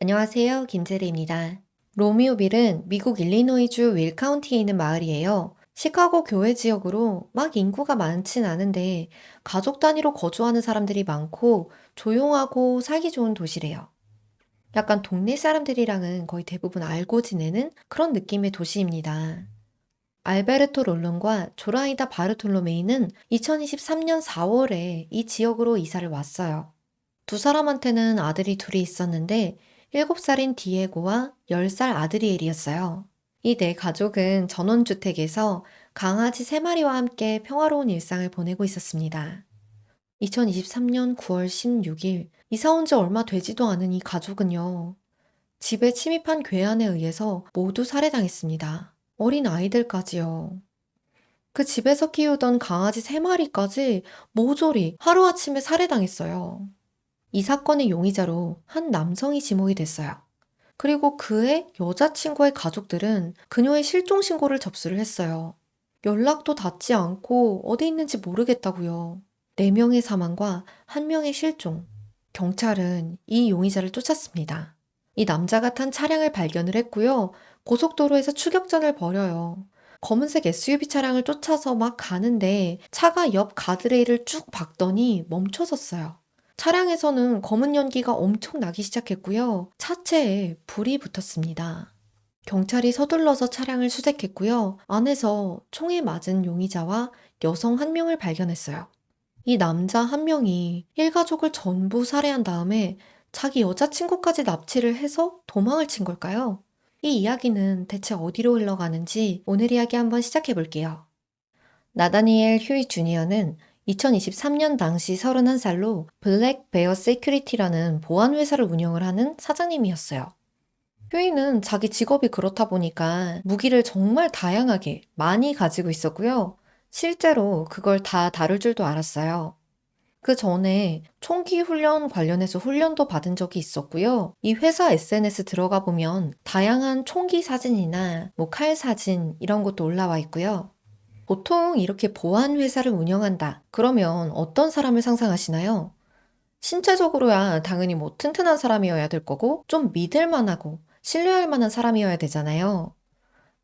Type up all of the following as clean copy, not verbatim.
안녕하세요. 김재리입니다. 로미오빌은 미국 일리노이주 윌 카운티에 있는 마을이에요. 시카고 교외 지역으로 막 인구가 많진 않은데 가족 단위로 거주하는 사람들이 많고 조용하고 살기 좋은 도시래요. 약간 동네 사람들이랑은 거의 대부분 알고 지내는 그런 느낌의 도시입니다. 알베르토 롤론과 조라이다 바르톨로메이는 2023년 4월에 이 지역으로 이사를 왔어요. 두 사람한테는 아들이 둘이 있었는데 7살인 디에고와 10살 아드리엘이었어요. 이 네 가족은 전원주택에서 강아지 3마리와 함께 평화로운 일상을 보내고 있었습니다. 2023년 9월 16일 이사 온 지 얼마 되지도 않은 이 가족은요. 집에 침입한 괴한에 의해서 모두 살해당했습니다. 어린 아이들까지요. 그 집에서 키우던 강아지 3마리까지 모조리 하루아침에 살해당했어요. 이 사건의 용의자로 한 남성이 지목이 됐어요. 그리고 그의 여자친구의 가족들은 그녀의 실종 신고를 접수를 했어요. 연락도 닿지 않고 어디 있는지 모르겠다고요. 4명의 사망과 1명의 실종. 경찰은 이 용의자를 쫓았습니다. 이 남자가 탄 차량을 발견을 했고요. 고속도로에서 추격전을 벌여요. 검은색 SUV 차량을 쫓아서 막 가는데 차가 옆 가드레일을 쭉 박더니 멈춰섰어요. 차량에서는 검은 연기가 엄청 나기 시작했고요. 차체에 불이 붙었습니다. 경찰이 서둘러서 차량을 수색했고요. 안에서 총에 맞은 용의자와 여성 1명을 발견했어요. 이 남자 1명이 일가족을 전부 살해한 다음에 자기 여자친구까지 납치를 해서 도망을 친 걸까요? 이 이야기는 대체 어디로 흘러가는지 오늘 이야기 한번 시작해 볼게요. 나다니엘 휴이 주니어는 2023년 당시 31살로 블랙 베어 세큐리티라는 보안회사를 운영을 하는 사장님이었어요. 휴이는 자기 직업이 그렇다 보니까 무기를 정말 다양하게 많이 가지고 있었고요. 실제로 그걸 다 다룰 줄도 알았어요. 그 전에 총기 훈련 관련해서 훈련도 받은 적이 있었고요. 이 회사 SNS 들어가 보면 다양한 총기 사진이나 뭐 칼 사진 이런 것도 올라와 있고요. 보통 이렇게 보안 회사를 운영한다. 그러면 어떤 사람을 상상하시나요? 신체적으로야 당연히 뭐 튼튼한 사람이어야 될 거고 좀 믿을 만하고 신뢰할 만한 사람이어야 되잖아요.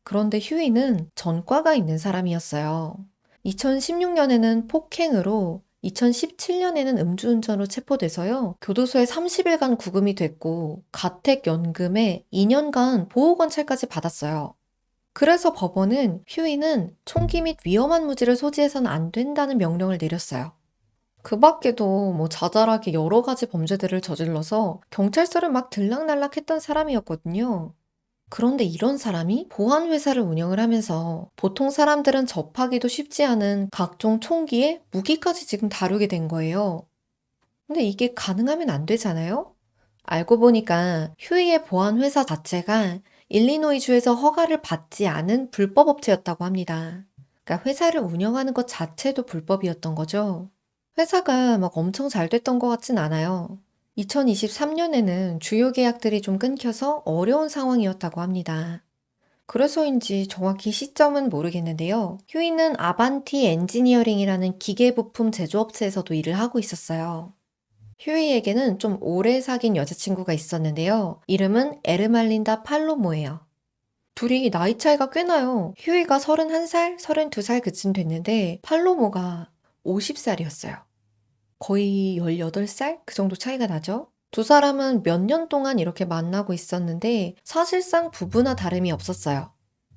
그런데 휴이는 전과가 있는 사람이었어요. 2016년에는 폭행으로 2017년에는 음주운전으로 체포돼서요. 교도소에 30일간 구금이 됐고 가택연금에 2년간 보호관찰까지 받았어요. 그래서 법원은 휴이는 총기 및 위험한 무기를 소지해서는 안 된다는 명령을 내렸어요. 그 밖에도 뭐 자잘하게 여러 가지 범죄들을 저질러서 경찰서를 막 들락날락했던 사람이었거든요. 그런데 이런 사람이 보안회사를 운영을 하면서 보통 사람들은 접하기도 쉽지 않은 각종 총기에 무기까지 지금 다루게 된 거예요. 근데 이게 가능하면 안 되잖아요? 알고 보니까 휴이의 보안회사 자체가 일리노이주에서 허가를 받지 않은 불법 업체였다고 합니다. 그러니까 회사를 운영하는 것 자체도 불법이었던 거죠. 회사가 막 엄청 잘 됐던 것 같진 않아요. 2023년에는 주요 계약들이 좀 끊겨서 어려운 상황이었다고 합니다. 그래서인지 정확히 시점은 모르겠는데요. 휴이는 아반티 엔지니어링이라는 기계부품 제조업체에서도 일을 하고 있었어요. 휴이에게는 좀 오래 사귄 여자친구가 있었는데요. 이름은 에르말린다 팔로모예요. 둘이 나이 차이가 꽤 나요. 휴이가 31살, 32살 그쯤 됐는데 팔로모가 50살이었어요. 거의 18살? 그 정도 차이가 나죠? 두 사람은 몇 년 동안 이렇게 만나고 있었는데 사실상 부부나 다름이 없었어요.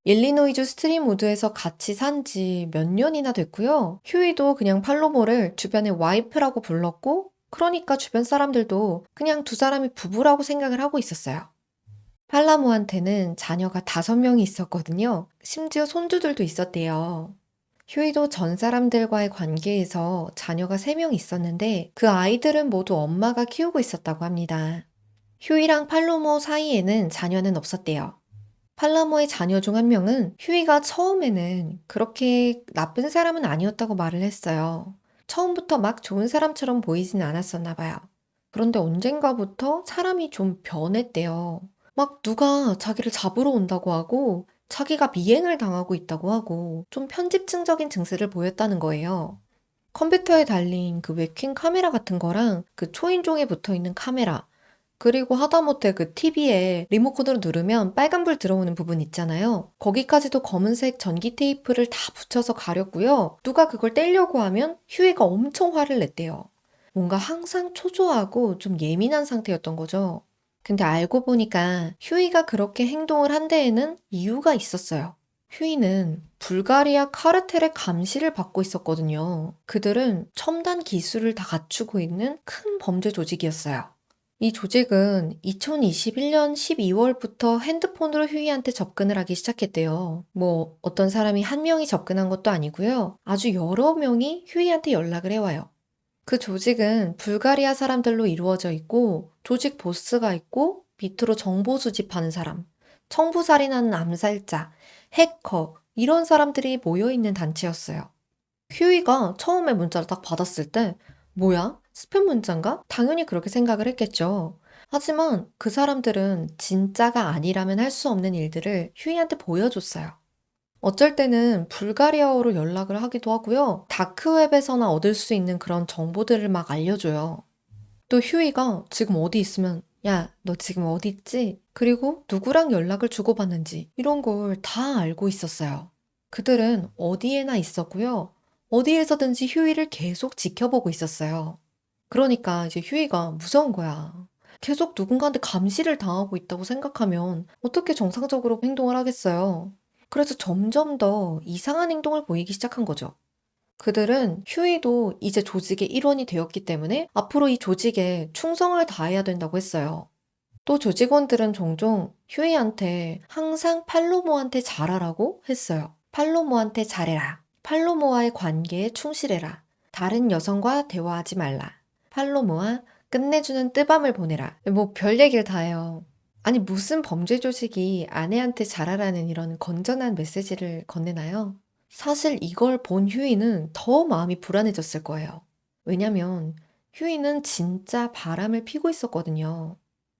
일리노이주 스트림우드에서 같이 산지 몇 년이나 됐고요. 휴이도 그냥 팔로모를 주변에 와이프라고 불렀고, 그러니까 주변 사람들도 그냥 두 사람이 부부라고 생각을 하고 있었어요. 팔라모한테는 자녀가 5명이 있었거든요. 심지어 손주들도 있었대요. 휴이도 전 사람들과의 관계에서 자녀가 3명 있었는데 그 아이들은 모두 엄마가 키우고 있었다고 합니다. 휴이랑 팔로모 사이에는 자녀는 없었대요. 팔라모의 자녀 중 1명은 휴이가 처음에는 그렇게 나쁜 사람은 아니었다고 말을 했어요. 처음부터 막 좋은 사람처럼 보이진 않았었나 봐요. 그런데 언젠가부터 사람이 좀 변했대요. 막 누가 자기를 잡으러 온다고 하고 자기가 미행을 당하고 있다고 하고 좀 편집증적인 증세를 보였다는 거예요. 컴퓨터에 달린 그 웹캠 카메라 같은 거랑 그 초인종에 붙어 있는 카메라 그리고 하다못해 그 TV에 리모컨으로 누르면 빨간불 들어오는 부분 있잖아요. 거기까지도 검은색 전기 테이프를 다 붙여서 가렸고요. 누가 그걸 떼려고 하면 휴이가 엄청 화를 냈대요. 뭔가 항상 초조하고 좀 예민한 상태였던 거죠. 근데 알고 보니까 휴이가 그렇게 행동을 한 데에는 이유가 있었어요. 휴이는 불가리아 카르텔의 감시를 받고 있었거든요. 그들은 첨단 기술을 다 갖추고 있는 큰 범죄 조직이었어요. 이 조직은 2021년 12월부터 핸드폰으로 휴이한테 접근을 하기 시작했대요. 뭐 어떤 사람이 한 명이 접근한 것도 아니고요. 아주 여러 명이 휴이한테 연락을 해와요. 그 조직은 불가리아 사람들로 이루어져 있고 조직 보스가 있고 밑으로 정보 수집하는 사람, 청부살인하는 암살자, 해커 이런 사람들이 모여 있는 단체였어요. 휴이가 처음에 문자를 딱 받았을 때 뭐야? 스팸 문자인가? 당연히 그렇게 생각을 했겠죠. 하지만 그 사람들은 진짜가 아니라면 할 수 없는 일들을 휴이한테 보여줬어요. 어쩔 때는 불가리아어로 연락을 하기도 하고요. 다크웹에서나 얻을 수 있는 그런 정보들을 막 알려줘요. 또 휴이가 지금 어디 있으면 야, 너 지금 어디 있지? 그리고 누구랑 연락을 주고받는지 이런 걸 다 알고 있었어요. 그들은 어디에나 있었고요. 어디에서든지 휴이를 계속 지켜보고 있었어요. 그러니까 이제 휴이가 무서운 거야. 계속 누군가한테 감시를 당하고 있다고 생각하면 어떻게 정상적으로 행동을 하겠어요? 그래서 점점 더 이상한 행동을 보이기 시작한 거죠. 그들은 휴이도 이제 조직의 일원이 되었기 때문에 앞으로 이 조직에 충성을 다해야 된다고 했어요. 또 조직원들은 종종 휴이한테 항상 팔로모한테 잘하라고 했어요. 팔로모한테 잘해라. 팔로모와의 관계에 충실해라. 다른 여성과 대화하지 말라. 팔로모와 끝내주는 뜨밤을 보내라. 뭐 별 얘기를 다 해요. 아니 무슨 범죄 조직이 아내한테 잘하라는 이런 건전한 메시지를 건네나요? 사실 이걸 본 휴이는 더 마음이 불안해졌을 거예요. 왜냐면 휴이는 진짜 바람을 피고 있었거든요.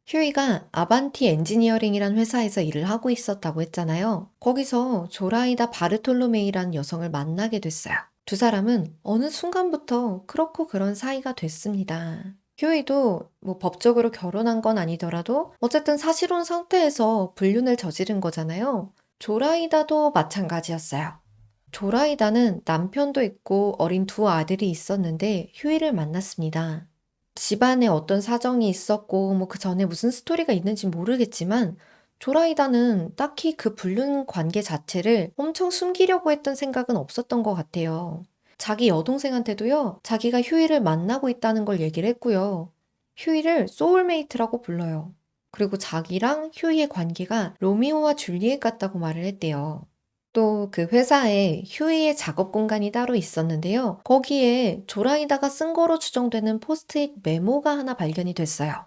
휴이가 아반티 엔지니어링이란 회사에서 일을 하고 있었다고 했잖아요. 거기서 조라이다 바르톨로메이라는 여성을 만나게 됐어요. 두 사람은 어느 순간부터 그렇고 그런 사이가 됐습니다. 휴이도 뭐 법적으로 결혼한 건 아니더라도 어쨌든 사실혼 상태에서 불륜을 저지른 거잖아요. 조라이다도 마찬가지였어요. 조라이다는 남편도 있고 어린 두 아들이 있었는데 휴이를 만났습니다. 집안에 어떤 사정이 있었고 뭐 그 전에 무슨 스토리가 있는지 모르겠지만 조라이다는 딱히 그 불륜 관계 자체를 엄청 숨기려고 했던 생각은 없었던 것 같아요. 자기 여동생한테도요, 자기가 휴이를 만나고 있다는 걸 얘기를 했고요. 휴이를 소울메이트라고 불러요. 그리고 자기랑 휴이의 관계가 로미오와 줄리엣 같다고 말을 했대요. 또 그 회사에 휴이의 작업 공간이 따로 있었는데요. 거기에 조라이다가 쓴 거로 추정되는 포스트잇 메모가 하나 발견이 됐어요.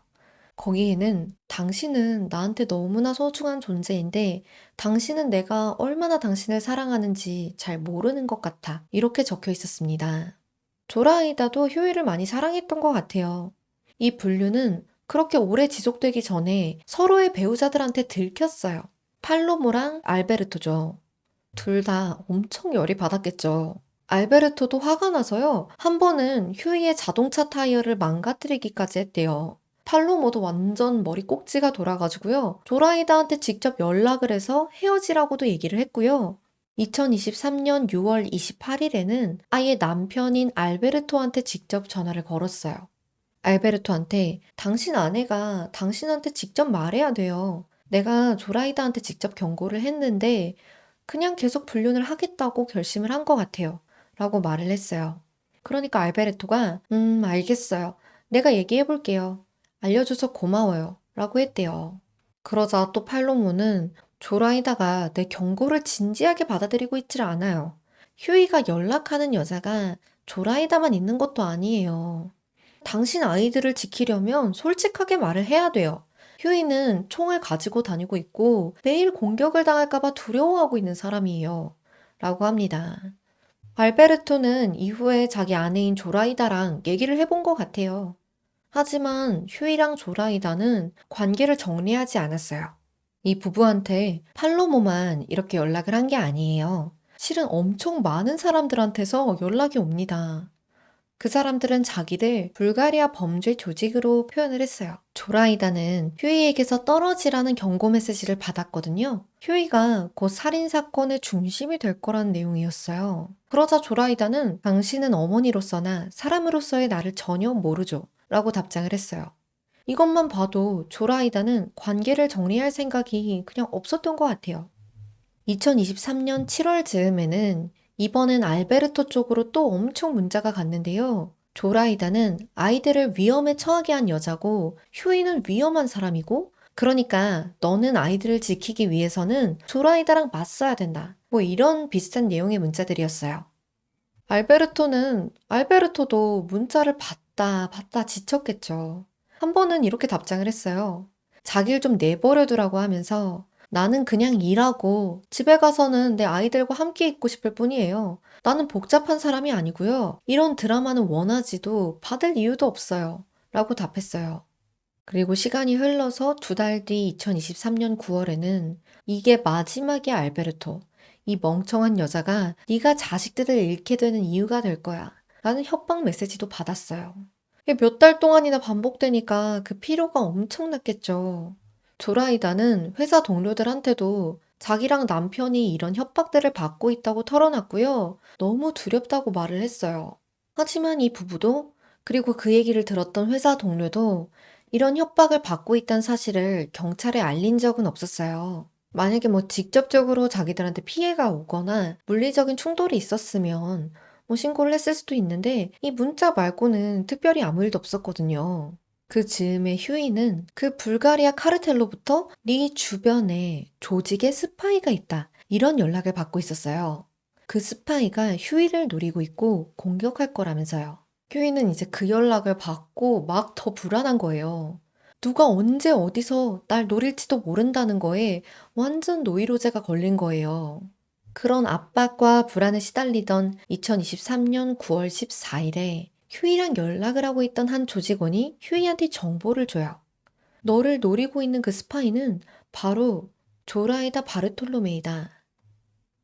거기에는 당신은 나한테 너무나 소중한 존재인데 당신은 내가 얼마나 당신을 사랑하는지 잘 모르는 것 같아. 이렇게 적혀 있었습니다. 조라이다도 휴이를 많이 사랑했던 것 같아요. 이 분류는 그렇게 오래 지속되기 전에 서로의 배우자들한테 들켰어요. 팔로모랑 알베르토죠. 둘 다 엄청 열이 받았겠죠. 알베르토도 화가 나서요. 한 번은 휴이의 자동차 타이어를 망가뜨리기까지 했대요. 팔로모도 완전 머리 꼭지가 돌아가지고요. 조라이다한테 직접 연락을 해서 헤어지라고도 얘기를 했고요. 2023년 6월 28일에는 아예 남편인 알베르토한테 직접 전화를 걸었어요. 알베르토한테 당신 아내가 당신한테 직접 말해야 돼요. 내가 조라이다한테 직접 경고를 했는데 그냥 계속 불륜을 하겠다고 결심을 한 것 같아요. 라고 말을 했어요. 그러니까 알베르토가, 알겠어요. 내가 얘기해 볼게요. 알려줘서 고마워요. 라고 했대요. 그러자 또 팔로모는 조라이다가 내 경고를 진지하게 받아들이고 있질 않아요. 휴이가 연락하는 여자가 조라이다만 있는 것도 아니에요. 당신 아이들을 지키려면 솔직하게 말을 해야 돼요. 휴이는 총을 가지고 다니고 있고 매일 공격을 당할까봐 두려워하고 있는 사람이에요. 라고 합니다. 알베르토는 이후에 자기 아내인 조라이다랑 얘기를 해본 것 같아요. 하지만 휴이랑 조라이다는 관계를 정리하지 않았어요. 이 부부한테 팔로모만 이렇게 연락을 한 게 아니에요. 실은 엄청 많은 사람들한테서 연락이 옵니다. 그 사람들은 자기를 불가리아 범죄 조직으로 표현을 했어요. 조라이다는 휴이에게서 떨어지라는 경고 메시지를 받았거든요. 휴이가 곧 살인사건의 중심이 될 거라는 내용이었어요. 그러자 조라이다는 당신은 어머니로서나 사람으로서의 나를 전혀 모르죠. 라고 답장을 했어요. 이것만 봐도 조라이다는 관계를 정리할 생각이 그냥 없었던 것 같아요. 2023년 7월 즈음에는 이번엔 알베르토 쪽으로 또 엄청 문자가 갔는데요. 조라이다는 아이들을 위험에 처하게 한 여자고 휴이는 위험한 사람이고 그러니까 너는 아이들을 지키기 위해서는 조라이다랑 맞서야 된다. 뭐 이런 비슷한 내용의 문자들이었어요. 알베르토도 문자를 받다 지쳤겠죠. 한 번은 이렇게 답장을 했어요. 자기를 좀 내버려 두라고 하면서 나는 그냥 일하고 집에 가서는 내 아이들과 함께 있고 싶을 뿐이에요. 나는 복잡한 사람이 아니고요. 이런 드라마는 원하지도 받을 이유도 없어요. 라고 답했어요. 그리고 시간이 흘러서 2달 뒤 2023년 9월에는 이게 마지막이야 알베르토. 이 멍청한 여자가 네가 자식들을 잃게 되는 이유가 될 거야. 라는 협박 메시지도 받았어요. 몇 달 동안이나 반복되니까 그 피로가 엄청났겠죠. 조라이다는 회사 동료들한테도 자기랑 남편이 이런 협박들을 받고 있다고 털어놨고요. 너무 두렵다고 말을 했어요. 하지만 이 부부도 그리고 그 얘기를 들었던 회사 동료도 이런 협박을 받고 있다는 사실을 경찰에 알린 적은 없었어요. 만약에 뭐 직접적으로 자기들한테 피해가 오거나 물리적인 충돌이 있었으면 뭐 신고를 했을 수도 있는데 이 문자 말고는 특별히 아무 일도 없었거든요. 그 즈음에 휴이는 그 불가리아 카르텔로부터 네 주변에 조직의 스파이가 있다. 이런 연락을 받고 있었어요. 그 스파이가 휴이를 노리고 있고 공격할 거라면서요. 휴이는 이제 그 연락을 받고 막 더 불안한 거예요. 누가 언제 어디서 날 노릴지도 모른다는 거에 완전 노이로제가 걸린 거예요. 그런 압박과 불안에 시달리던 2023년 9월 14일에 휴이랑 연락을 하고 있던 한 조직원이 휴이한테 정보를 줘요. 너를 노리고 있는 그 스파이는 바로 조라이다 바르톨로메이다.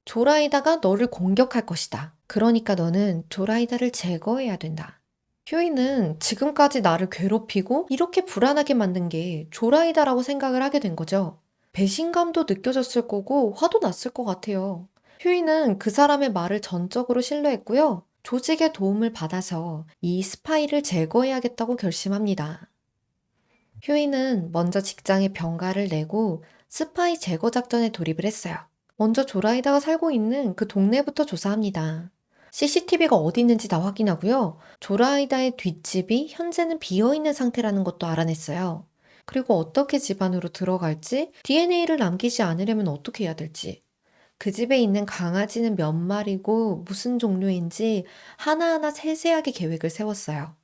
조라이다가 너를 공격할 것이다. 그러니까 너는 조라이다를 제거해야 된다. 휴이는 지금까지 나를 괴롭히고 이렇게 불안하게 만든 게 조라이다라고 생각을 하게 된 거죠. 배신감도 느껴졌을 거고 화도 났을 것 같아요. 휴이는 그 사람의 말을 전적으로 신뢰했고요. 조직의 도움을 받아서 이 스파이를 제거해야겠다고 결심합니다. 휴이는 먼저 직장에 병가를 내고 스파이 제거 작전에 돌입을 했어요. 먼저 조라이다가 살고 있는 그 동네부터 조사합니다. CCTV가 어디 있는지 다 확인하고요. 조라이다의 뒷집이 현재는 비어있는 상태라는 것도 알아냈어요. 그리고 어떻게 집 안으로 들어갈지, DNA를 남기지 않으려면 어떻게 해야 될지, 그 집에 있는 강아지는 몇 마리고 무슨 종류인지 하나하나 세세하게 계획을 세웠어요.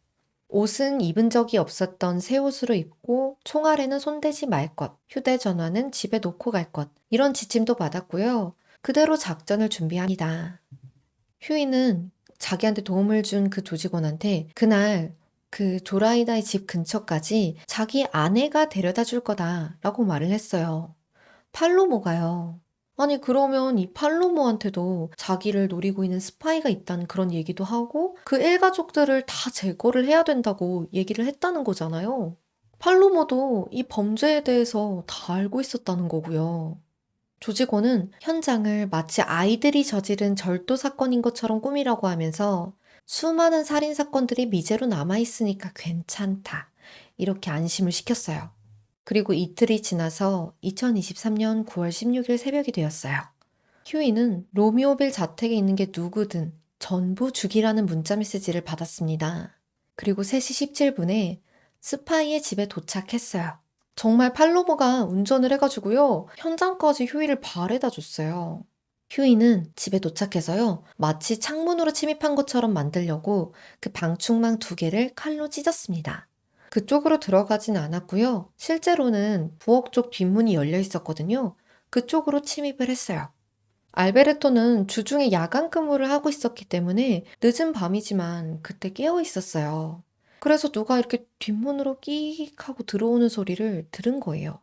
옷은 입은 적이 없었던 새 옷으로 입고 총알에는 손대지 말 것, 휴대전화는 집에 놓고 갈 것, 이런 지침도 받았고요. 그대로 작전을 준비합니다. 휴이는 자기한테 도움을 준 그 조직원한테 그날 그 조라이다의 집 근처까지 자기 아내가 데려다 줄 거다라고 말을 했어요. 팔로모가요. 아니, 그러면 이 팔로모한테도 자기를 노리고 있는 스파이가 있다는 그런 얘기도 하고 그 일가족들을 다 제거를 해야 된다고 얘기를 했다는 거잖아요. 팔로모도 이 범죄에 대해서 다 알고 있었다는 거고요. 조직원은 현장을 마치 아이들이 저지른 절도 사건인 것처럼 꾸미라고 하면서 수많은 살인 사건들이 미제로 남아있으니까 괜찮다. 이렇게 안심을 시켰어요. 그리고 이틀이 지나서 2023년 9월 16일 새벽이 되었어요. 휴이는 로미오빌 자택에 있는 게 누구든 전부 죽이라는 문자 메시지를 받았습니다. 그리고 3시 17분에 스파이의 집에 도착했어요. 정말 팔로모가 운전을 해가지고요. 현장까지 휴이를 바래다 줬어요. 휴이는 집에 도착해서요. 마치 창문으로 침입한 것처럼 만들려고 그 방충망 2개를 칼로 찢었습니다. 그쪽으로 들어가진 않았고요. 실제로는 부엌 쪽 뒷문이 열려 있었거든요. 그쪽으로 침입을 했어요. 알베르토는 주중에 야간 근무를 하고 있었기 때문에 늦은 밤이지만 그때 깨어 있었어요. 그래서 누가 이렇게 뒷문으로 끼익 하고 들어오는 소리를 들은 거예요.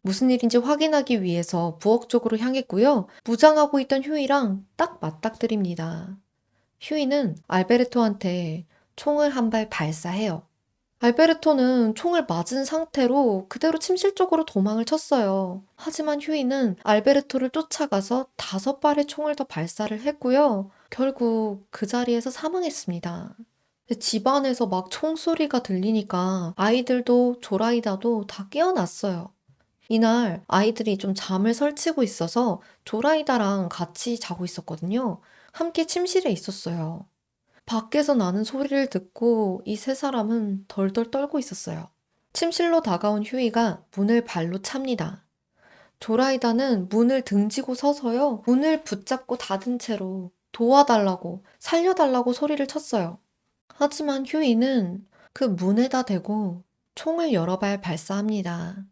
무슨 일인지 확인하기 위해서 부엌 쪽으로 향했고요. 무장하고 있던 휴이랑 딱 맞닥뜨립니다. 휴이는 알베르토한테 총을 한 발 발사해요. 알베르토는 총을 맞은 상태로 그대로 침실 쪽으로 도망을 쳤어요. 하지만 휴이는 알베르토를 쫓아가서 5발의 총을 더 발사를 했고요. 결국 그 자리에서 사망했습니다. 집안에서 막 총소리가 들리니까 아이들도 조라이다도 다 깨어났어요. 이날 아이들이 좀 잠을 설치고 있어서 조라이다랑 같이 자고 있었거든요. 함께 침실에 있었어요. 밖에서 나는 소리를 듣고 이 세 사람은 덜덜 떨고 있었어요. 침실로 다가온 휴이가 문을 발로 찹니다. 조라이다는 문을 등지고 서서요. 문을 붙잡고 닫은 채로 도와달라고, 살려달라고 소리를 쳤어요. 하지만 휴이는 그 문에다 대고 총을 여러 발 발사합니다.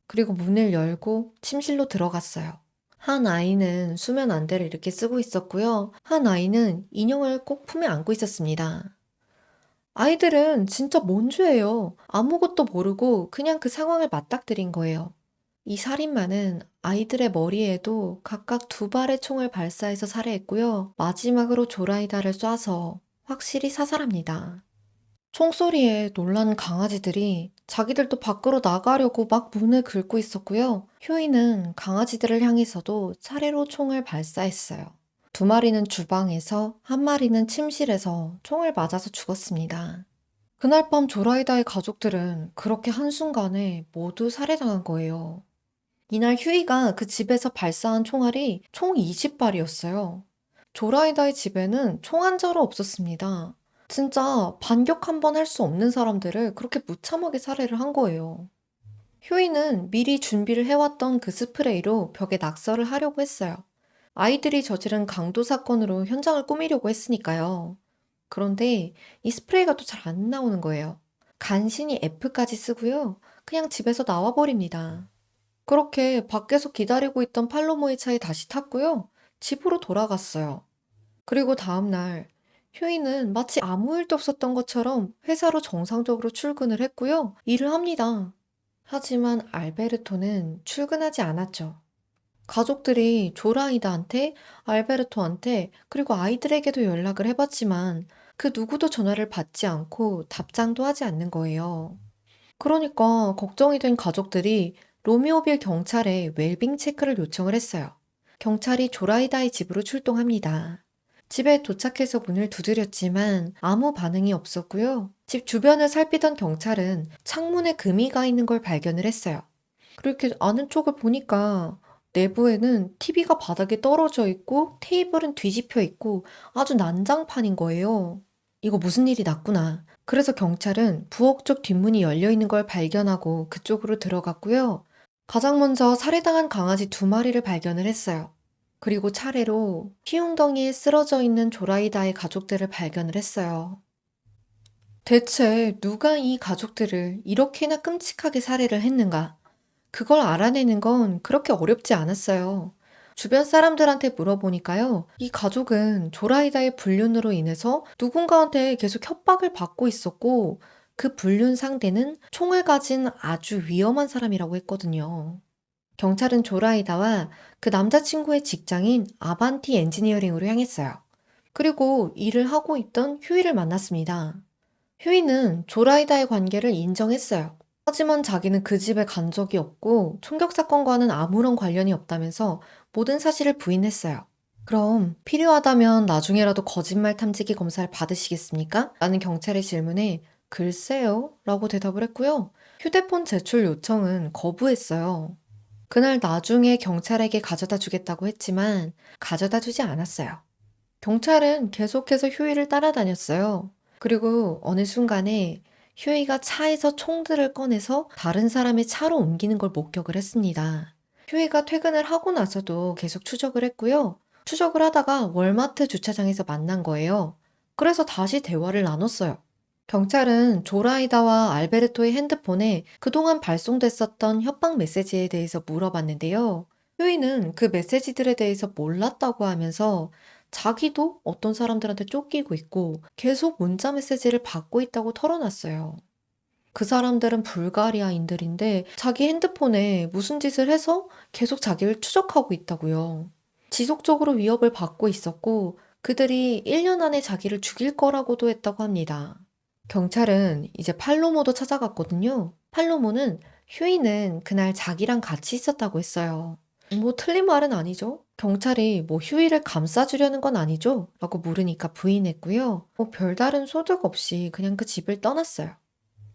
그리고 문을 열고 침실로 들어갔어요. 한 아이는 수면 안대를 이렇게 쓰고 있었고요. 한 아이는 인형을 꼭 품에 안고 있었습니다. 아이들은 진짜 뭔 죄예요. 아무것도 모르고 그냥 그 상황을 맞닥뜨린 거예요. 이 살인마는 아이들의 머리에도 각각 2발의 총을 발사해서 살해했고요. 마지막으로 조라이다를 쏴서 확실히 사살합니다. 총소리에 놀란 강아지들이 자기들도 밖으로 나가려고 막 문을 긁고 있었고요. 휴이는 강아지들을 향해서도 차례로 총을 발사했어요. 2마리는 주방에서, 1마리는 침실에서 총을 맞아서 죽었습니다. 그날 밤 조라이다의 가족들은 그렇게 한순간에 모두 살해당한 거예요. 이날 휴이가 그 집에서 발사한 총알이 총 20발이었어요. 조라이다의 집에는 총 한 자루 없었습니다. 진짜 반격 한 번 할 수 없는 사람들을 그렇게 무참하게 살해를 한 거예요. 휴이는 미리 준비를 해왔던 그 스프레이로 벽에 낙서를 하려고 했어요. 아이들이 저지른 강도 사건으로 현장을 꾸미려고 했으니까요. 그런데 이 스프레이가 또 잘 안 나오는 거예요. 간신히 F까지 쓰고요. 그냥 집에서 나와버립니다. 그렇게 밖에서 기다리고 있던 팔로모의 차에 다시 탔고요. 집으로 돌아갔어요. 그리고 다음날 휴이는 마치 아무 일도 없었던 것처럼 회사로 정상적으로 출근을 했고요. 일을 합니다. 하지만 알베르토는 출근하지 않았죠. 가족들이 조라이다한테, 알베르토한테, 그리고 아이들에게도 연락을 해봤지만 그 누구도 전화를 받지 않고 답장도 하지 않는 거예요. 그러니까 걱정이 된 가족들이 로미오빌 경찰에 웰빙 체크를 요청을 했어요. 경찰이 조라이다의 집으로 출동합니다. 집에 도착해서 문을 두드렸지만 아무 반응이 없었고요. 집 주변을 살피던 경찰은 창문에 금이 가 있는 걸 발견을 했어요. 그렇게 아는 쪽을 보니까 내부에는 TV가 바닥에 떨어져 있고 테이블은 뒤집혀 있고 아주 난장판인 거예요. 이거 무슨 일이 났구나. 그래서 경찰은 부엌 쪽 뒷문이 열려 있는 걸 발견하고 그쪽으로 들어갔고요. 가장 먼저 살해당한 강아지 2마리를 발견을 했어요. 그리고 차례로 피웅덩이에 쓰러져 있는 조라이다의 가족들을 발견을 했어요. 대체 누가 이 가족들을 이렇게나 끔찍하게 살해를 했는가? 그걸 알아내는 건 그렇게 어렵지 않았어요. 주변 사람들한테 물어보니까요. 이 가족은 조라이다의 불륜으로 인해서 누군가한테 계속 협박을 받고 있었고 그 불륜 상대는 총을 가진 아주 위험한 사람이라고 했거든요. 경찰은 조라이다와 그 남자친구의 직장인 아반티 엔지니어링으로 향했어요. 그리고 일을 하고 있던 휴이를 만났습니다. 휴이는 조라이다의 관계를 인정했어요. 하지만 자기는 그 집에 간 적이 없고 총격 사건과는 아무런 관련이 없다면서 모든 사실을 부인했어요. 그럼 필요하다면 나중에라도 거짓말 탐지기 검사를 받으시겠습니까? 라는 경찰의 질문에 글쎄요 라고 대답을 했고요. 휴대폰 제출 요청은 거부했어요. 그날 나중에 경찰에게 가져다 주겠다고 했지만 가져다 주지 않았어요. 경찰은 계속해서 휴이를 따라다녔어요. 그리고 어느 순간에 휴이가 차에서 총들을 꺼내서 다른 사람의 차로 옮기는 걸 목격을 했습니다. 휴이가 퇴근을 하고 나서도 계속 추적을 했고요. 추적을 하다가 월마트 주차장에서 만난 거예요. 그래서 다시 대화를 나눴어요. 경찰은 조라이다와 알베르토의 핸드폰에 그동안 발송됐었던 협박 메시지에 대해서 물어봤는데요. 휴이는 그 메시지들에 대해서 몰랐다고 하면서 자기도 어떤 사람들한테 쫓기고 있고 계속 문자 메시지를 받고 있다고 털어놨어요. 그 사람들은 불가리아인들인데 자기 핸드폰에 무슨 짓을 해서 계속 자기를 추적하고 있다고요. 지속적으로 위협을 받고 있었고 그들이 1년 안에 자기를 죽일 거라고도 했다고 합니다. 경찰은 이제 팔로모도 찾아갔거든요. 팔로모는 휴이는 그날 자기랑 같이 있었다고 했어요. 뭐 틀린 말은 아니죠. 경찰이 뭐 휴이를 감싸주려는 건 아니죠? 라고 물으니까 부인했고요. 뭐 별다른 소득 없이 그냥 그 집을 떠났어요.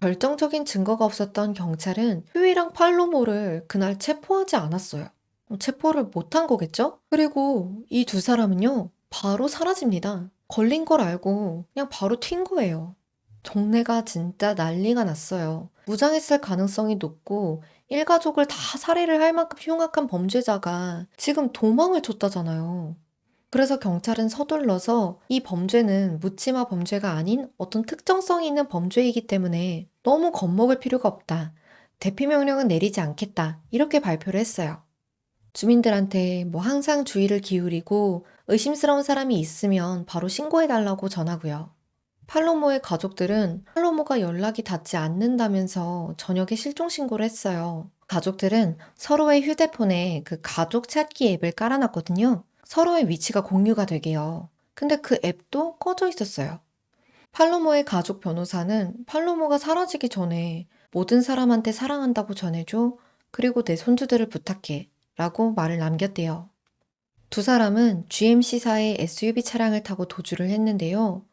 결정적인 증거가 없었던 경찰은 휴이랑 팔로모를 그날 체포하지 않았어요. 체포를 못한 거겠죠? 그리고 이 두 사람은요, 바로 사라집니다. 걸린 걸 알고 그냥 바로 튄 거예요. 동네가 진짜 난리가 났어요. 무장했을 가능성이 높고 일가족을 다 살해를 할 만큼 흉악한 범죄자가 지금 도망을 쳤다잖아요. 그래서 경찰은 서둘러서 이 범죄는 묻지마 범죄가 아닌 어떤 특정성이 있는 범죄이기 때문에 너무 겁먹을 필요가 없다. 대피 명령은 내리지 않겠다. 이렇게 발표를 했어요. 주민들한테 뭐 항상 주의를 기울이고 의심스러운 사람이 있으면 바로 신고해달라고 전하고요. 팔로모의 가족들은 팔로모가 연락이 닿지 않는다면서 저녁에 실종 신고를 했어요. 가족들은 서로의 휴대폰에 그 가족 찾기 앱을 깔아놨거든요. 서로의 위치가 공유가 되게요. 근데 그 앱도 꺼져 있었어요. 팔로모의 가족 변호사는 팔로모가 사라지기 전에 모든 사람한테 사랑한다고 전해줘. 그리고 내 손주들을 부탁해. 라고 말을 남겼대요. 두 사람은 GMC사의 SUV 차량을 타고 도주를 했는데요.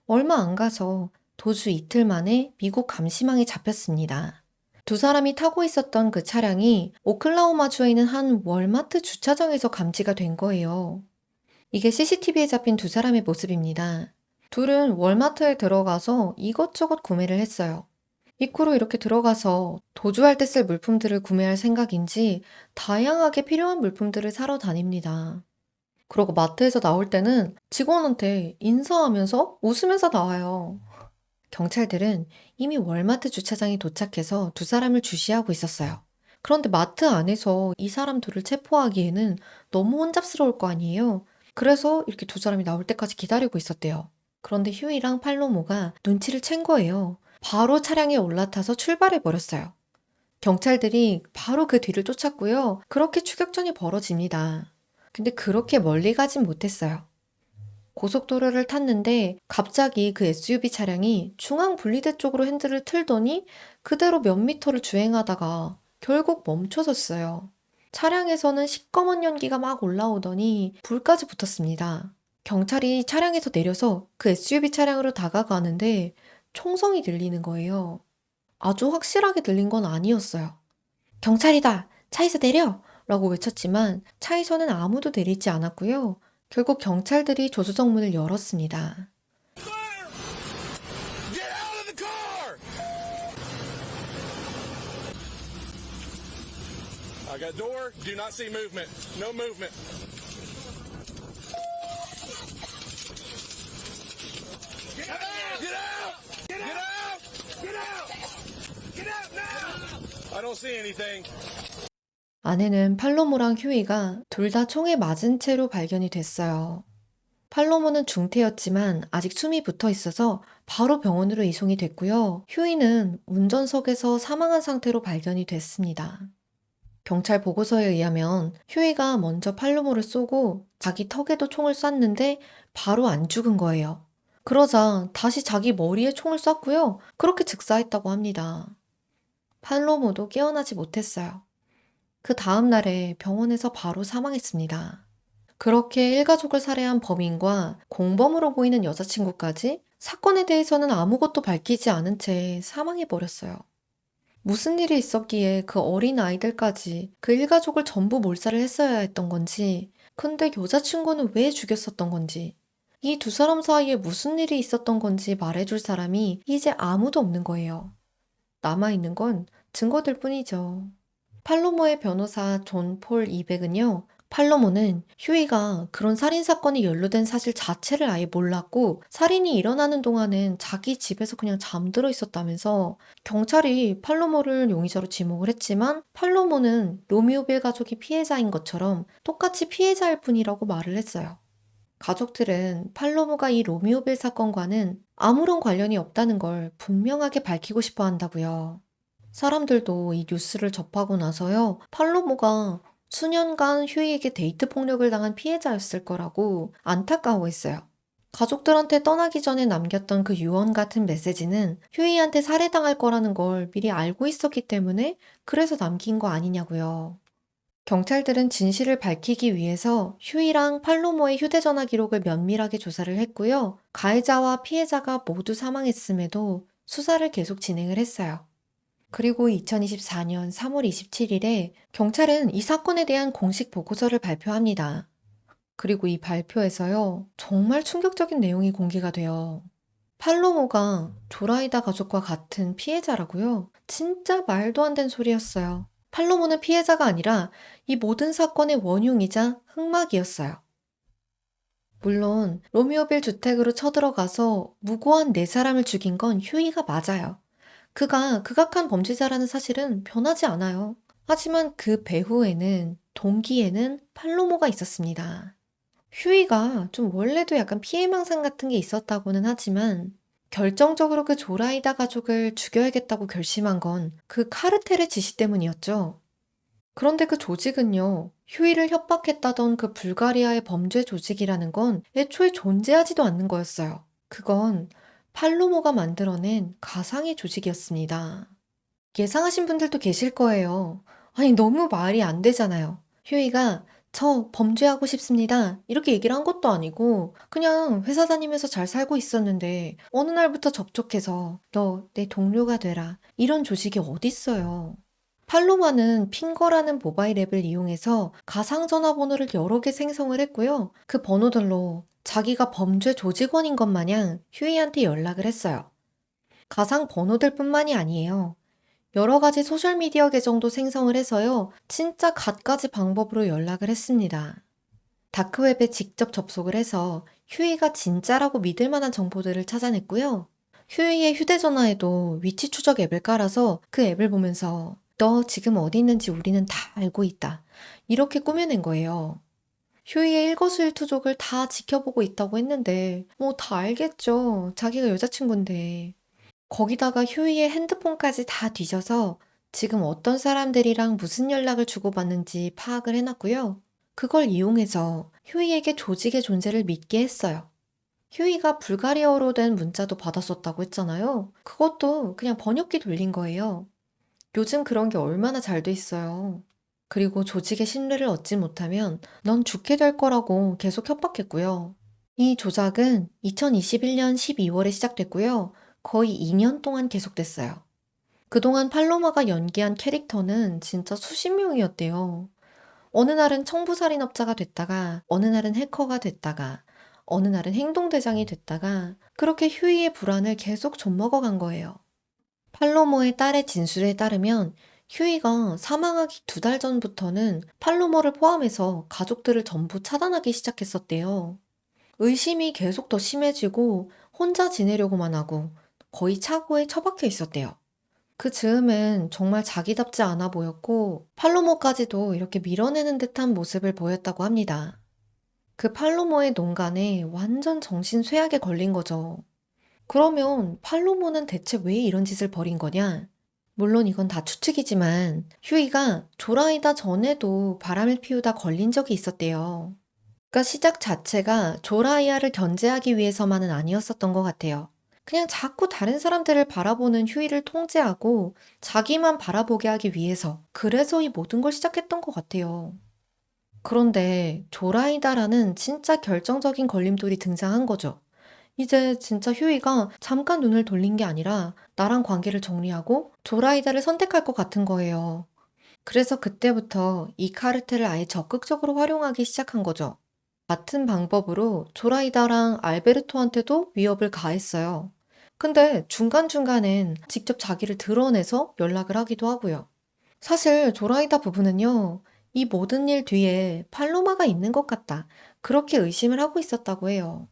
얼마 안 가서 도주 이틀 만에 미국 감시망에 잡혔습니다. 두 사람이 타고 있었던 그 차량이 오클라호마주에 있는 한 월마트 주차장에서 감지가 된 거예요. 이게 CCTV에 잡힌 두 사람의 모습입니다. 둘은 월마트에 들어가서 이것저것 구매를 했어요. 입구로 이렇게 들어가서 도주할 때 쓸 물품들을 구매할 생각인지 다양하게 필요한 물품들을 사러 다닙니다. 그러고 마트에서 나올 때는 직원한테 인사하면서 웃으면서 나와요. 경찰들은 이미 월마트 주차장에 도착해서 두 사람을 주시하고 있었어요. 그런데 마트 안에서 이 사람 둘을 체포하기에는 너무 혼잡스러울 거 아니에요? 그래서 이렇게 두 사람이 나올 때까지 기다리고 있었대요. 그런데 휴이랑 팔로모가 눈치를 챈 거예요. 바로 차량에 올라타서 출발해 버렸어요. 경찰들이 바로 그 뒤를 쫓았고요. 그렇게 추격전이 벌어집니다. 근데 그렇게 멀리 가진 못했어요. 고속도로를 탔는데 갑자기 그 SUV 차량이 중앙 분리대 쪽으로 핸들을 틀더니 그대로 몇 미터를 주행하다가 결국 멈춰섰어요. 차량에서는 시꺼먼 연기가 막 올라오더니 불까지 붙었습니다. 경찰이 차량에서 내려서 그 SUV 차량으로 다가가는데 총성이 들리는 거예요. 아주 확실하게 들린 건 아니었어요. 경찰이다! 차에서 내려! 라고 외쳤지만 차에서는 아무도 내리지 않았고요. 결국 경찰들이 조수석 문을 열었습니다. Get out of the car! I got door. Do not see movement. No movement. Get out! Get out! Get out! Get out! Get out now! I don't see anything. 아내는 팔로모랑 휴이가 둘 다 총에 맞은 채로 발견이 됐어요. 팔로모는 중태였지만 아직 숨이 붙어 있어서 바로 병원으로 이송이 됐고요. 휴이는 운전석에서 사망한 상태로 발견이 됐습니다. 경찰 보고서에 의하면 휴이가 먼저 팔로모를 쏘고 자기 턱에도 총을 쐈는데 바로 안 죽은 거예요. 그러자 다시 자기 머리에 총을 쐈고요. 그렇게 즉사했다고 합니다. 팔로모도 깨어나지 못했어요. 그 다음 날에 병원에서 바로 사망했습니다. 그렇게 일가족을 살해한 범인과 공범으로 보이는 여자친구까지 사건에 대해서는 아무것도 밝히지 않은 채 사망해버렸어요. 무슨 일이 있었기에 그 어린 아이들까지 그 일가족을 전부 몰살을 했어야 했던 건지, 근데 여자친구는 왜 죽였었던 건지, 이 두 사람 사이에 무슨 일이 있었던 건지 말해줄 사람이 이제 아무도 없는 거예요. 남아있는 건 증거들 뿐이죠. 팔로모의 변호사 존 폴 이백은요, 팔로모는 휴이가 그런 살인사건이 연루된 사실 자체를 아예 몰랐고 살인이 일어나는 동안은 자기 집에서 그냥 잠들어 있었다면서 경찰이 팔로모를 용의자로 지목을 했지만 팔로모는 로미오빌 가족이 피해자인 것처럼 똑같이 피해자일 뿐이라고 말을 했어요. 가족들은 팔로모가 이 로미오빌 사건과는 아무런 관련이 없다는 걸 분명하게 밝히고 싶어 한다고요. 사람들도 이 뉴스를 접하고 나서요, 팔로모가 수년간 휴이에게 데이트 폭력을 당한 피해자였을 거라고 안타까워했어요. 가족들한테 떠나기 전에 남겼던 그 유언 같은 메시지는 휴이한테 살해당할 거라는 걸 미리 알고 있었기 때문에 그래서 남긴 거 아니냐고요. 경찰들은 진실을 밝히기 위해서 휴이랑 팔로모의 휴대전화 기록을 면밀하게 조사를 했고요. 가해자와 피해자가 모두 사망했음에도 수사를 계속 진행을 했어요. 그리고 2024년 3월 27일에 경찰은 이 사건에 대한 공식 보고서를 발표합니다. 그리고 이 발표에서요, 정말 충격적인 내용이 공개가 돼요. 팔로모가 조라이다 가족과 같은 피해자라고요? 진짜 말도 안 되는 소리였어요. 팔로모는 피해자가 아니라 이 모든 사건의 원흉이자 흑막이었어요. 물론 로미오빌 주택으로 쳐들어가서 무고한 네 사람을 죽인 건 휴이가 맞아요. 그가 극악한 범죄자라는 사실은 변하지 않아요. 하지만 그 배후에는, 동기에는 팔로모가 있었습니다. 휴이가 좀 원래도 약간 피해망상 같은 게 있었다고는 하지만 결정적으로 그 조라이다 가족을 죽여야겠다고 결심한 건 그 카르텔의 지시 때문이었죠. 그런데 그 조직은요, 휴이를 협박했다던 그 불가리아의 범죄 조직이라는 건 애초에 존재하지도 않는 거였어요. 그건 팔로모가 만들어낸 가상의 조직이었습니다. 예상하신 분들도 계실 거예요. 아니, 너무 말이 안 되잖아요. 휴이가 저 범죄하고 싶습니다. 이렇게 얘기를 한 것도 아니고 그냥 회사 다니면서 잘 살고 있었는데 어느 날부터 접촉해서 너 내 동료가 되라. 이런 조직이 어딨어요. 팔로마는 핑거라는 모바일 앱을 이용해서 가상 전화번호를 여러 개 생성을 했고요. 그 번호들로 자기가 범죄 조직원인 것 마냥 휴이한테 연락을 했어요. 가상 번호들 뿐만이 아니에요. 여러 가지 소셜미디어 계정도 생성을 해서요. 진짜 갖가지 방법으로 연락을 했습니다. 다크웹에 직접 접속을 해서 휴이가 진짜라고 믿을 만한 정보들을 찾아냈고요. 휴이의 휴대전화에도 위치 추적 앱을 깔아서 그 앱을 보면서 너 지금 어디 있는지 우리는 다 알고 있다. 이렇게 꾸며낸 거예요. 휴이의 일거수일투족을 다 지켜보고 있다고 했는데 뭐 다 알겠죠. 자기가 여자친구인데. 거기다가 휴이의 핸드폰까지 다 뒤져서 지금 어떤 사람들이랑 무슨 연락을 주고받는지 파악을 해놨고요. 그걸 이용해서 휴이에게 조직의 존재를 믿게 했어요. 휴이가 불가리아어로 된 문자도 받았었다고 했잖아요. 그것도 그냥 번역기 돌린 거예요. 요즘 그런 게 얼마나 잘 돼 있어요. 그리고 조직의 신뢰를 얻지 못하면 넌 죽게 될 거라고 계속 협박했고요. 이 조작은 2021년 12월에 시작됐고요. 거의 2년 동안 계속됐어요. 그동안 팔로마가 연기한 캐릭터는 진짜 수십 명이었대요. 어느 날은 청부살인업자가 됐다가, 어느 날은 해커가 됐다가, 어느 날은 행동대장이 됐다가, 그렇게 휴이의 불안을 계속 좀먹어간 거예요. 팔로모의 딸의 진술에 따르면 휴이가 사망하기 2달 전부터는 팔로모를 포함해서 가족들을 전부 차단하기 시작했었대요. 의심이 계속 더 심해지고 혼자 지내려고만 하고 거의 차고에 처박혀 있었대요. 그 즈음엔 정말 자기답지 않아 보였고 팔로모까지도 이렇게 밀어내는 듯한 모습을 보였다고 합니다. 그 팔로모의 농간에 완전 정신 쇠약에 걸린 거죠. 그러면 팔로모는 대체 왜 이런 짓을 벌인 거냐? 물론 이건 다 추측이지만 휴이가 조라이다 전에도 바람을 피우다 걸린 적이 있었대요. 그러니까 시작 자체가 조라이아를 견제하기 위해서만은 아니었었던 것 같아요. 그냥 자꾸 다른 사람들을 바라보는 휴이를 통제하고 자기만 바라보게 하기 위해서 그래서 이 모든 걸 시작했던 것 같아요. 그런데 조라이다라는 진짜 결정적인 걸림돌이 등장한 거죠. 이제 진짜 휴이가 잠깐 눈을 돌린 게 아니라 나랑 관계를 정리하고 조라이다를 선택할 것 같은 거예요. 그래서 그때부터 이 카르텔을 아예 적극적으로 활용하기 시작한 거죠. 같은 방법으로 조라이다랑 알베르토한테도 위협을 가했어요. 근데 중간중간엔 직접 자기를 드러내서 연락을 하기도 하고요. 사실 조라이다 부부는요, 이 모든 일 뒤에 팔로마가 있는 것 같다. 그렇게 의심을 하고 있었다고 해요.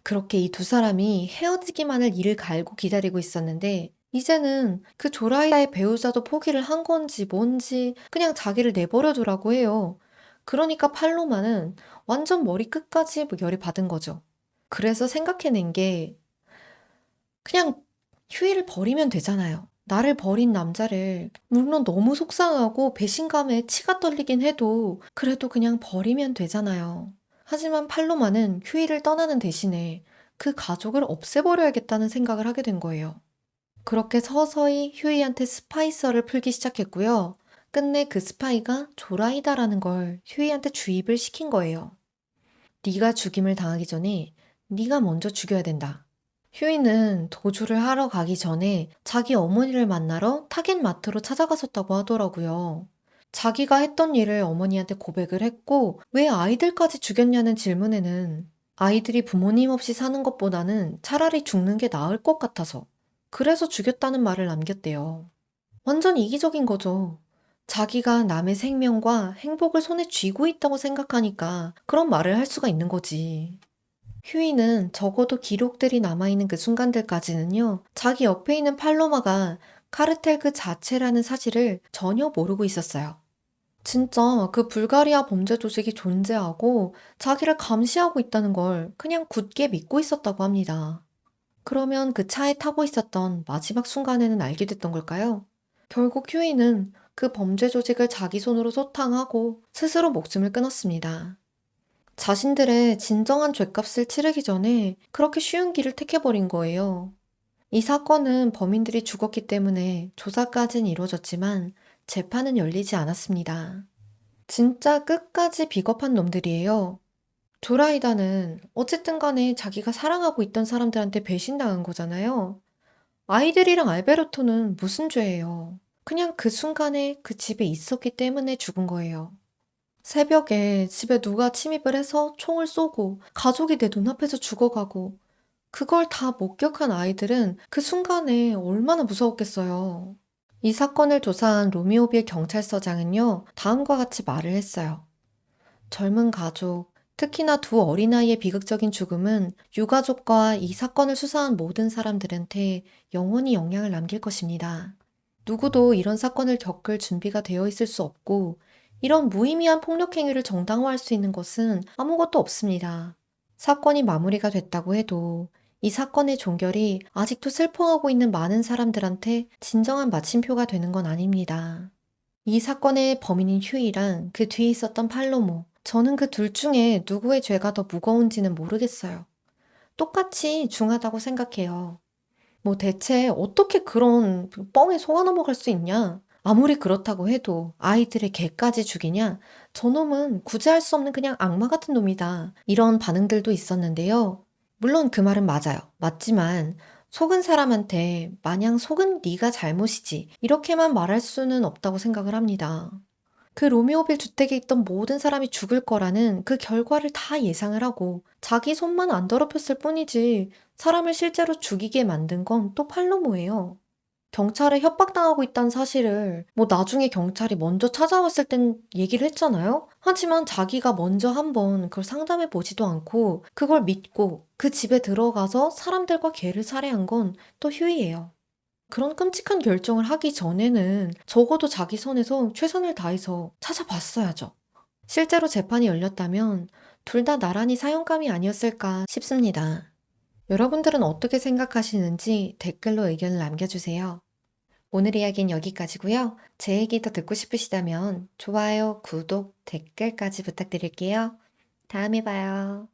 그렇게 이 두 사람이 헤어지기만을 이를 갈고 기다리고 있었는데, 이제는 그 조라이다의 배우자도 포기를 한 건지 뭔지 그냥 자기를 내버려 두라고 해요. 그러니까 팔로마는 완전 머리 끝까지 뭐 열이 받은 거죠. 그래서 생각해낸 게 그냥 휴이를 버리면 되잖아요. 나를 버린 남자를 물론 너무 속상하고 배신감에 치가 떨리긴 해도 그래도 그냥 버리면 되잖아요. 하지만 팔로마는 휴이를 떠나는 대신에 그 가족을 없애버려야겠다는 생각을 하게 된 거예요. 그렇게 서서히 휴이한테 스파이설을 풀기 시작했고요. 끝내 그 스파이가 조라이다라는 걸 휴이한테 주입을 시킨 거예요. 네가 죽임을 당하기 전에 네가 먼저 죽여야 된다. 휴이는 도주를 하러 가기 전에 자기 어머니를 만나러 타겟마트로 찾아갔었다고 하더라고요. 자기가 했던 일을 어머니한테 고백을 했고 왜 아이들까지 죽였냐는 질문에는 아이들이 부모님 없이 사는 것보다는 차라리 죽는 게 나을 것 같아서 그래서 죽였다는 말을 남겼대요. 완전 이기적인 거죠. 자기가 남의 생명과 행복을 손에 쥐고 있다고 생각하니까 그런 말을 할 수가 있는 거지. 휴이는 적어도 기록들이 남아있는 그 순간들까지는요, 자기 옆에 있는 팔로마가 카르텔 그 자체라는 사실을 전혀 모르고 있었어요. 진짜 그 불가리아 범죄 조직이 존재하고 자기를 감시하고 있다는 걸 그냥 굳게 믿고 있었다고 합니다. 그러면 그 차에 타고 있었던 마지막 순간에는 알게 됐던 걸까요? 결국 휴이는 그 범죄 조직을 자기 손으로 소탕하고 스스로 목숨을 끊었습니다. 자신들의 진정한 죗값을 치르기 전에 그렇게 쉬운 길을 택해버린 거예요. 이 사건은 범인들이 죽었기 때문에 조사까진 이루어졌지만 재판은 열리지 않았습니다. 진짜 끝까지 비겁한 놈들이에요. 조라이다는 어쨌든 간에 자기가 사랑하고 있던 사람들한테 배신당한 거잖아요. 아이들이랑 알베르토는 무슨 죄예요? 그냥 그 순간에 그 집에 있었기 때문에 죽은 거예요. 새벽에 집에 누가 침입을 해서 총을 쏘고 가족이 내 눈앞에서 죽어가고 그걸 다 목격한 아이들은 그 순간에 얼마나 무서웠겠어요. 이 사건을 조사한 로미오빌 경찰서장은요, 다음과 같이 말을 했어요. 젊은 가족, 특히나 두 어린아이의 비극적인 죽음은 유가족과 이 사건을 수사한 모든 사람들한테 영원히 영향을 남길 것입니다. 누구도 이런 사건을 겪을 준비가 되어 있을 수 없고 이런 무의미한 폭력 행위를 정당화할 수 있는 것은 아무것도 없습니다. 사건이 마무리가 됐다고 해도 이 사건의 종결이 아직도 슬퍼하고 있는 많은 사람들한테 진정한 마침표가 되는 건 아닙니다. 이 사건의 범인인 휴이랑 그 뒤에 있었던 팔로모, 저는 그 둘 중에 누구의 죄가 더 무거운지는 모르겠어요. 똑같이 중하다고 생각해요. 뭐 대체 어떻게 그런 뻥에 속아 넘어갈 수 있냐? 아무리 그렇다고 해도 아이들의 개까지 죽이냐? 저놈은 구제할 수 없는 그냥 악마 같은 놈이다. 이런 반응들도 있었는데요. 물론 그 말은 맞아요. 맞지만 속은 사람한테 마냥 속은 네가 잘못이지 이렇게만 말할 수는 없다고 생각을 합니다. 그 로미오빌 주택에 있던 모든 사람이 죽을 거라는 그 결과를 다 예상을 하고 자기 손만 안 더럽혔을 뿐이지 사람을 실제로 죽이게 만든 건 또 팔로모예요. 경찰에 협박당하고 있다는 사실을 뭐 나중에 경찰이 먼저 찾아왔을 땐 얘기를 했잖아요? 하지만 자기가 먼저 한번 그걸 상담해 보지도 않고 그걸 믿고 그 집에 들어가서 사람들과 개를 살해한 건 또 휴이예요. 그런 끔찍한 결정을 하기 전에는 적어도 자기 선에서 최선을 다해서 찾아봤어야죠. 실제로 재판이 열렸다면 둘 다 나란히 사형감이 아니었을까 싶습니다. 여러분들은 어떻게 생각하시는지 댓글로 의견을 남겨주세요. 오늘 이야기는 여기까지고요. 제 얘기 더 듣고 싶으시다면 좋아요, 구독, 댓글까지 부탁드릴게요. 다음에 봐요.